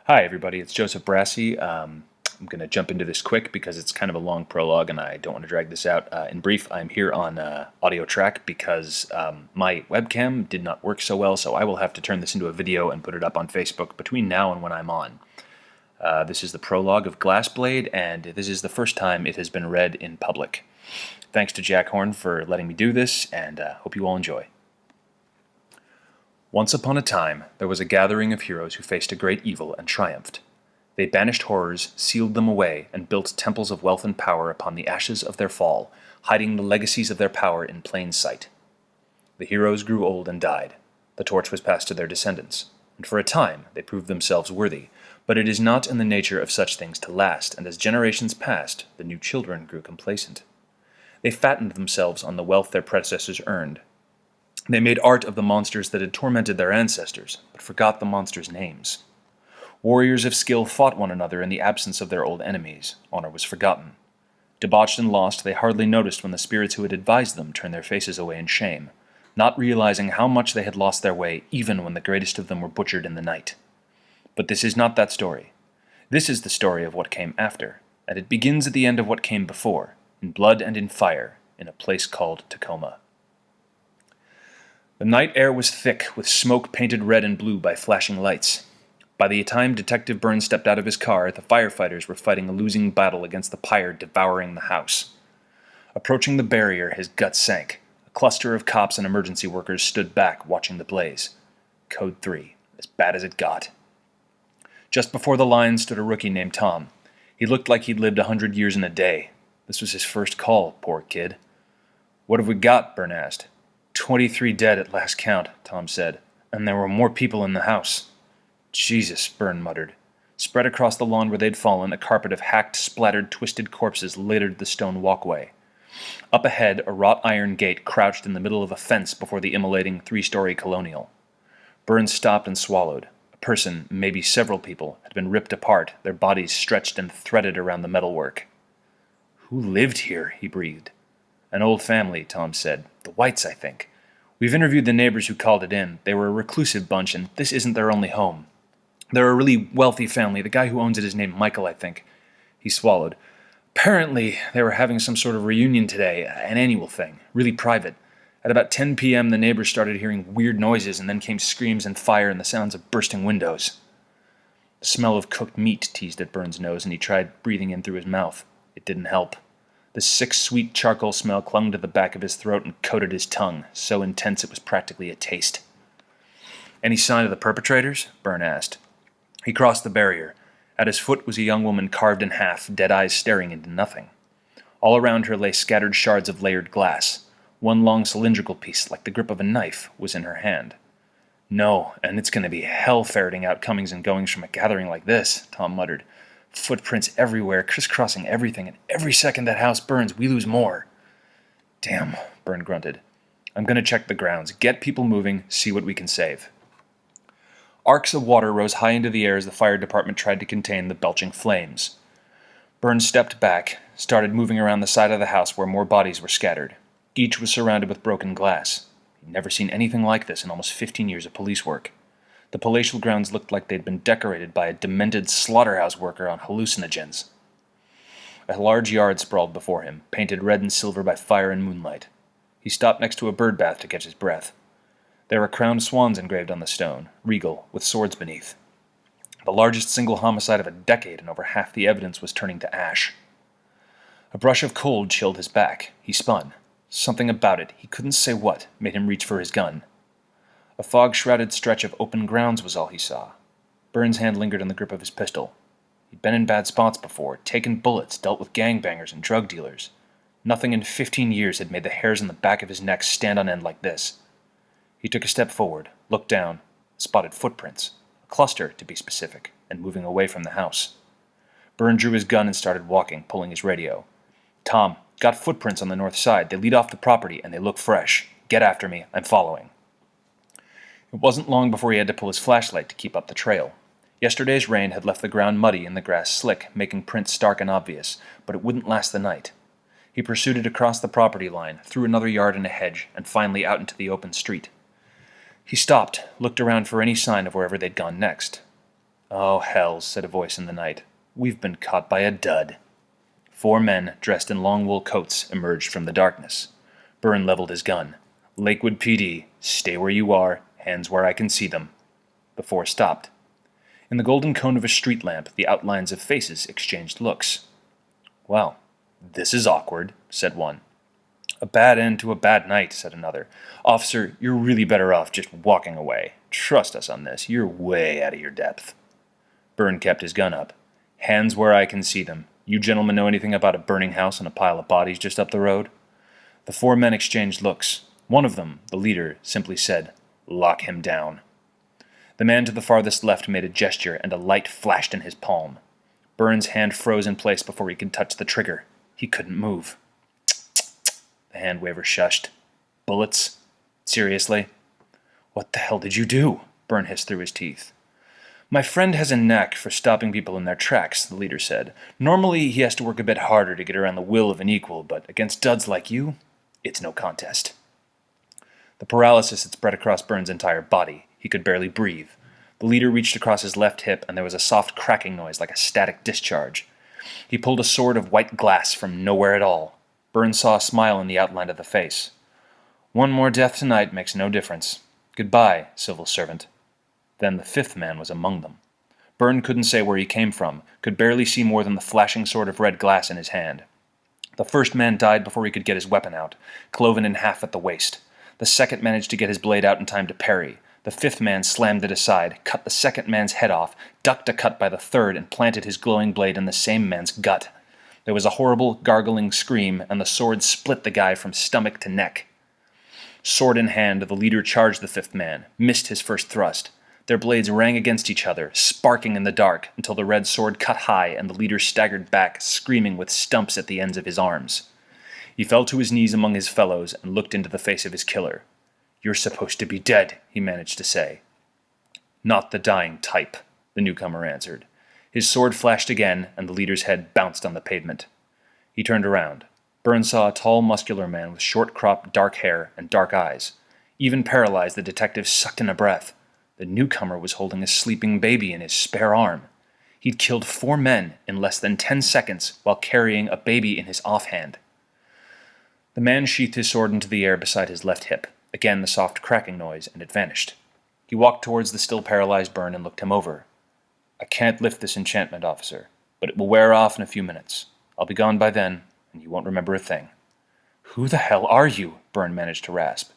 Hi, everybody. It's Joseph Brassi. I'm going to jump into this quick because it's kind of a long prologue and I don't want to drag this out. In brief, I'm here on audio track because my webcam did not work so well, so I will have to turn this into a video and put it up on Facebook between now and when I'm on. This is the prologue of Glassblade, and this is the first time it has been read in public. Thanks to Jack Horn for letting me do this, and hope you all enjoy. Once upon a time, there was a gathering of heroes who faced a great evil and triumphed. They banished horrors, sealed them away, and built temples of wealth and power upon the ashes of their fall, hiding the legacies of their power in plain sight. The heroes grew old and died. The torch was passed to their descendants, and for a time they proved themselves worthy, but it is not in the nature of such things to last, and as generations passed, the new children grew complacent. They fattened themselves on the wealth their predecessors earned. They made art of the monsters that had tormented their ancestors, but forgot the monsters' names. Warriors of skill fought one another in the absence of their old enemies. Honor was forgotten. Debauched and lost, they hardly noticed when the spirits who had advised them turned their faces away in shame, not realizing how much they had lost their way even when the greatest of them were butchered in the night. But this is not that story. This is the story of what came after, and it begins at the end of what came before, in blood and in fire, in a place called Tacoma. The night air was thick with smoke painted red and blue by flashing lights. By the time Detective Burns stepped out of his car, the firefighters were fighting a losing battle against the pyre devouring the house. Approaching the barrier, his gut sank. A cluster of cops and emergency workers stood back, watching the blaze. Code 3, as bad as it got. Just before the line stood a rookie named Tom. He looked like he'd lived 100 years in a day. This was his first call, poor kid. "What have we got?" Burn asked. 23 dead at last count, Tom said, and there were more people in the house. Jesus, Byrne muttered. Spread across the lawn where they'd fallen, a carpet of hacked, splattered, twisted corpses littered the stone walkway. Up ahead, a wrought iron gate crouched in the middle of a fence before the immolating three-story colonial. Byrne stopped and swallowed. A person, maybe several people, had been ripped apart, their bodies stretched and threaded around the metalwork. "Who lived here?" he breathed. "An old family," Tom said. "The Whites, I think. We've interviewed the neighbors who called it in. They were a reclusive bunch, and this isn't their only home. They're a really wealthy family. The guy who owns it is named Michael, I think." He swallowed. "Apparently, they were having some sort of reunion today, an annual thing, really private. At about 10 p.m., the neighbors started hearing weird noises, and then came screams and fire and the sounds of bursting windows." The smell of cooked meat teased at Burns' nose, and he tried breathing in through his mouth. It didn't help. The sick, sweet charcoal smell clung to the back of his throat and coated his tongue, so intense it was practically a taste. "Any sign of the perpetrators?" Byrne asked. He crossed the barrier. At his foot was a young woman carved in half, dead eyes staring into nothing. All around her lay scattered shards of layered glass. One long cylindrical piece, like the grip of a knife, was in her hand. "No, and it's going to be hell ferreting out comings and goings from a gathering like this," Tom muttered. "Footprints everywhere, crisscrossing everything, and every second that house burns, we lose more." "Damn," Byrne grunted. "I'm going to check the grounds, get people moving, see what we can save." Arcs of water rose high into the air as the fire department tried to contain the belching flames. Byrne stepped back, started moving around the side of the house where more bodies were scattered. Each was surrounded with broken glass. He'd never seen anything like this in almost 15 years of police work. The palatial grounds looked like they'd been decorated by a demented slaughterhouse worker on hallucinogens. A large yard sprawled before him, painted red and silver by fire and moonlight. He stopped next to a birdbath to catch his breath. There were crowned swans engraved on the stone, regal, with swords beneath. The largest single homicide of a decade, and over half the evidence was turning to ash. A brush of cold chilled his back. He spun. Something about it, he couldn't say what, made him reach for his gun. A fog-shrouded stretch of open grounds was all he saw. Byrne's hand lingered on the grip of his pistol. He'd been in bad spots before, taken bullets, dealt with gangbangers and drug dealers. Nothing in 15 years had made the hairs on the back of his neck stand on end like this. He took a step forward, looked down, spotted footprints, a cluster to be specific, and moving away from the house. Byrne drew his gun and started walking, pulling his radio. "Tom, got footprints on the north side. They lead off the property, and they look fresh. Get after me. I'm following." It wasn't long before he had to pull his flashlight to keep up the trail. Yesterday's rain had left the ground muddy and the grass slick, making prints stark and obvious, but it wouldn't last the night. He pursued it across the property line, through another yard and a hedge, and finally out into the open street. He stopped, looked around for any sign of wherever they'd gone next. "Oh, hells," said a voice in the night. "We've been caught by a dud." 4 men, dressed in long wool coats, emerged from the darkness. Byrne leveled his gun. "Lakewood PD, stay where you are, hands where I can see them." The 4 stopped. In the golden cone of a street lamp, the outlines of faces exchanged looks. "Well, this is awkward," said one. "A bad end to a bad night," said another. "Officer, you're really better off just walking away. Trust us on this. You're way out of your depth." Byrne kept his gun up. "Hands where I can see them. You gentlemen know anything about a burning house and a pile of bodies just up the road?" The 4 men exchanged looks. One of them, the leader, simply said, "Lock him down." The man to the farthest left made a gesture, and a light flashed in his palm. Byrne's hand froze in place before he could touch the trigger. He couldn't move. The hand waver shushed. "Bullets? Seriously?" "What the hell did you do?" Byrne hissed through his teeth. "My friend has a knack for stopping people in their tracks," the leader said. "Normally he has to work a bit harder to get around the will of an equal, but against duds like you, it's no contest." The paralysis had spread across Byrne's entire body. He could barely breathe. The leader reached across his left hip, and there was a soft cracking noise like a static discharge. He pulled a sword of white glass from nowhere at all. Byrne saw a smile in the outline of the face. "One more death tonight makes no difference. Goodbye, civil servant." Then the 5th man was among them. Byrne couldn't say where he came from, could barely see more than the flashing sword of red glass in his hand. The 1st man died before he could get his weapon out, cloven in half at the waist. The 2nd managed to get his blade out in time to parry. The 5th man slammed it aside, cut the 2nd man's head off, ducked a cut by the 3rd, and planted his glowing blade in the same man's gut. There was a horrible, gargling scream, and the sword split the guy from stomach to neck. Sword in hand, the leader charged the 5th man, missed his first thrust. Their blades rang against each other, sparking in the dark, until the red sword cut high and the leader staggered back, screaming with stumps at the ends of his arms. He fell to his knees among his fellows and looked into the face of his killer. "You're supposed to be dead," he managed to say. "Not the dying type," the newcomer answered. His sword flashed again, and the leader's head bounced on the pavement. He turned around. Byrne saw a tall, muscular man with short-cropped, dark hair and dark eyes. Even paralyzed, the detective sucked in a breath. The newcomer was holding a sleeping baby in his spare arm. He'd killed 4 men in less than 10 seconds while carrying a baby in his offhand. The man sheathed his sword into the air beside his left hip. Again the soft cracking noise, and it vanished. He walked towards the still paralyzed Byrne and looked him over. "I can't lift this enchantment, officer, but it will wear off in a few minutes. I'll be gone by then, and you won't remember a thing." "Who the hell are you?" Byrne managed to rasp.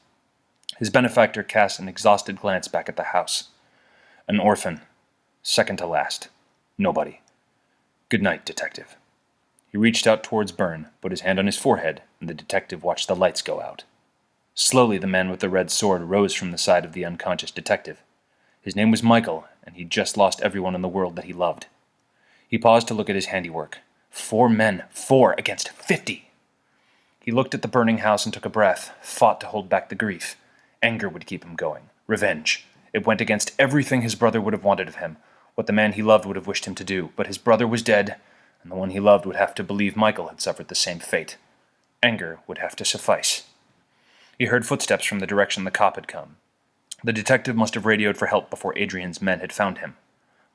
His benefactor cast an exhausted glance back at the house. "An orphan. Second to last. Nobody. Good night, detective." He reached out towards Byrne, put his hand on his forehead, and the detective watched the lights go out. Slowly the man with the red sword rose from the side of the unconscious detective. His name was Michael, and he'd just lost everyone in the world that he loved. He paused to look at his handiwork. 4 men, 4 against 50! He looked at the burning house and took a breath, fought to hold back the grief. Anger would keep him going. Revenge. It went against everything his brother would have wanted of him, what the man he loved would have wished him to do, but his brother was dead, and the one he loved would have to believe Michael had suffered the same fate. Anger would have to suffice. He heard footsteps from the direction the cop had come. The detective must have radioed for help before Adrian's men had found him.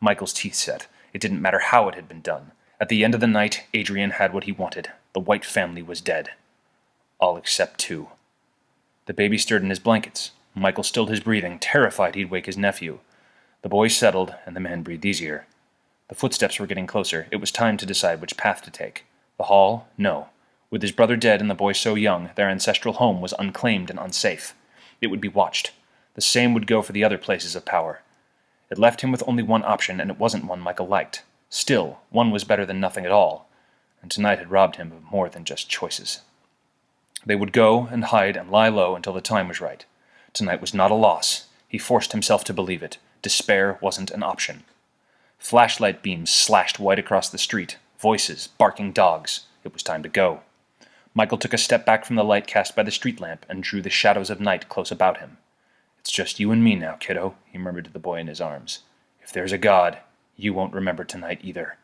Michael's teeth set. It didn't matter how it had been done. At the end of the night, Adrian had what he wanted. The White family was dead. All except 2. The baby stirred in his blankets. Michael stilled his breathing, terrified he'd wake his nephew. The boy settled, and the man breathed easier. The footsteps were getting closer. It was time to decide which path to take. The hall? No. With his brother dead and the boy so young, their ancestral home was unclaimed and unsafe. It would be watched. The same would go for the other places of power. It left him with only one option, and it wasn't one Michael liked. Still, one was better than nothing at all, and tonight had robbed him of more than just choices. They would go and hide and lie low until the time was right. Tonight was not a loss. He forced himself to believe it. Despair wasn't an option. Flashlight beams slashed white across the street. Voices, barking dogs. It was time to go. Michael took a step back from the light cast by the street lamp and drew the shadows of night close about him. "It's just you and me now, kiddo," he murmured to the boy in his arms. "If there's a God, you won't remember tonight either."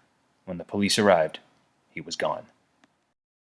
When the police arrived, he was gone.